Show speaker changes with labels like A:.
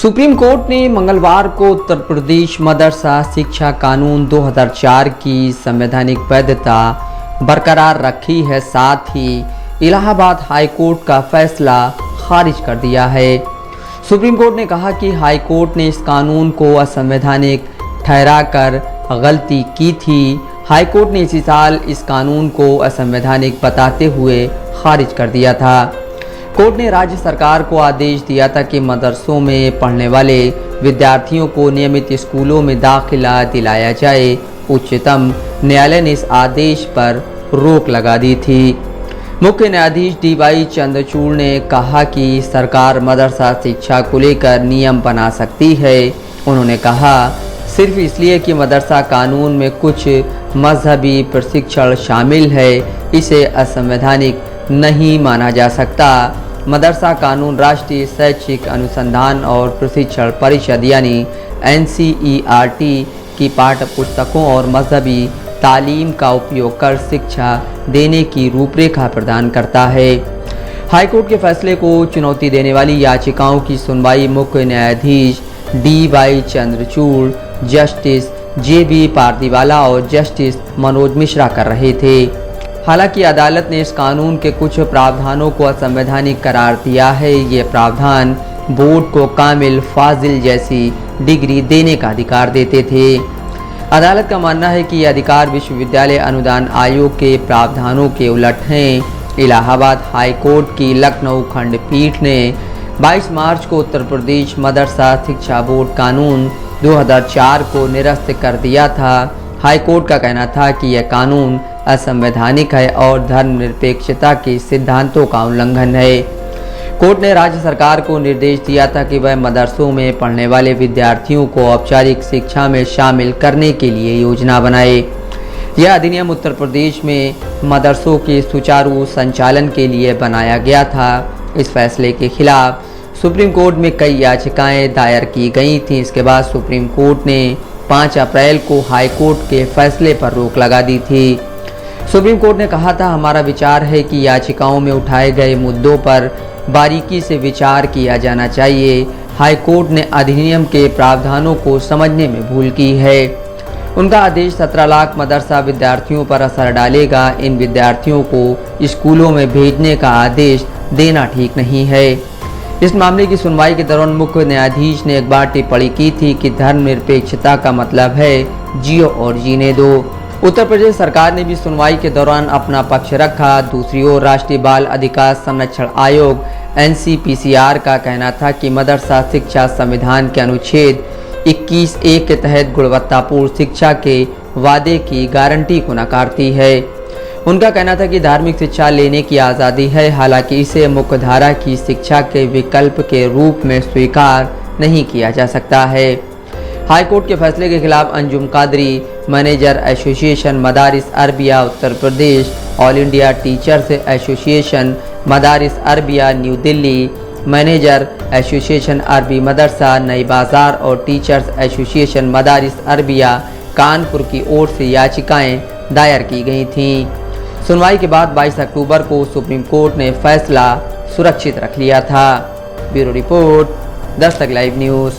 A: Supreme court ने मंगलवार को उत्तर प्रदेश मदरसा शिक्षा कानून 2004 की संवैधानिक वैधता बरकरार रखी है। साथ ही इलाहाबाद हाई कोर्ट का फैसला खारिज कर दिया है। सुप्रीम कोर्ट ने कहा कि हाई कोर्ट ने इस कानून को असंवैधानिक ठहराकर गलती की थी। हाई कोर्ट ने इसी साल इस कानून को असंवैधानिक बताते हुए खारिज कर दिया था। कोर्ट ने राज्य सरकार को आदेश दिया था कि मदरसों में पढ़ने वाले विद्यार्थियों को नियमित स्कूलों में दाखिला दिलाया जाए। उच्चतम न्यायालय ने इस आदेश पर रोक लगा दी थी। मुख्य न्यायाधीश DY चंद्रचूड़ ने कहा कि सरकार मदरसा शिक्षा को लेकर नियम बना सकती है। उन्होंने कहा, सिर्फ इसलिए कि मदरसा कानून में कुछ मजहबी प्रशिक्षण शामिल है, इसे असंवैधानिक नहीं माना जा सकता। मदरसा कानून राष्ट्रीय शैक्षिक अनुसंधान और प्रशिक्षण परिषद यानी NCERT की पाठ्य पुस्तकों और मजहबी तालीम का उपयोग कर शिक्षा देने की रूपरेखा प्रदान करता है। हाईकोर्ट के फैसले को चुनौती देने वाली याचिकाओं की सुनवाई मुख्य न्यायाधीश DY Chandrachud, justice JB Pardiwala और जस्टिस मनोज मिश्रा कर रहे थे। हालांकि अदालत ने इस कानून के कुछ प्रावधानों को असंवैधानिक करार दिया है। ये प्रावधान बोर्ड को कामिल फाजिल जैसी डिग्री देने का अधिकार देते थे। अदालत का मानना है कि ये अधिकार विश्वविद्यालय अनुदान आयोग के प्रावधानों के उलट हैं। इलाहाबाद हाई कोर्ट की लखनऊ खंडपीठ ने 22 मार्च को उत्तर प्रदेश मदरसा शिक्षा बोर्ड कानून 2004 को निरस्त कर दिया था। हाई कोर्ट का कहना था कि यह कानून असंवैधानिक है और धर्मनिरपेक्षता के सिद्धांतों का उल्लंघन है। कोर्ट ने राज्य सरकार को निर्देश दिया था कि वह मदरसों में पढ़ने वाले विद्यार्थियों को औपचारिक शिक्षा में शामिल करने के लिए योजना बनाए। यह अधिनियम उत्तर प्रदेश में मदरसों के सुचारू संचालन के लिए बनाया गया था। इस फैसले के खिलाफ सुप्रीम कोर्ट में कई याचिकाएं दायर की गई थीं। इसके बाद सुप्रीम कोर्ट ने 5 अप्रैल को हाई कोर्ट के फैसले पर रोक लगा दी थी। सुप्रीम कोर्ट ने कहा था, हमारा विचार है कि याचिकाओं में उठाए गए मुद्दों पर बारीकी से विचार किया जाना चाहिए। हाई कोर्ट ने अधिनियम के प्रावधानों को समझने में भूल की है। उनका आदेश 17 लाख मदरसा विद्यार्थियों पर असर डालेगा। इन विद्यार्थियों को स्कूलों में भेजने का आदेश देना ठीक नहीं है। इस मामले की सुनवाई के दौरान मुख्य न्यायाधीश ने एक बार टिप्पणी की थी कि धर्मनिरपेक्षता का मतलब है जियो और जीने दो। उत्तर प्रदेश सरकार ने भी सुनवाई के दौरान अपना पक्ष रखा। दूसरी ओर राष्ट्रीय बाल अधिकार संरक्षण आयोग NCPCR का कहना था कि मदरसा शिक्षा संविधान के अनुच्छेद 21(a) के तहत गुणवत्तापूर्ण शिक्षा के वादे की गारंटी को नकारती है। उनका कहना था कि धार्मिक शिक्षा लेने की आज़ादी है, हालांकि इसे मुख्यधारा की शिक्षा के विकल्प के रूप में स्वीकार नहीं किया जा सकता है। हाई कोर्ट के फैसले के खिलाफ Anjum Qadri, manager association Madaris Arabia Uttar Pradesh, all India teachers association Madaris Arabia new Delhi, manager association Arabi Madrasa Nai Bazar और टीचर्स एसोसिएशन मदारिस अरबिया कानपुर की ओर से याचिकाएं दायर की गई थीं। सुनवाई के बाद 22 अक्टूबर को सुप्रीम कोर्ट ने फैसला सुरक्षित रख लिया था। Bureau report, Dastak live news.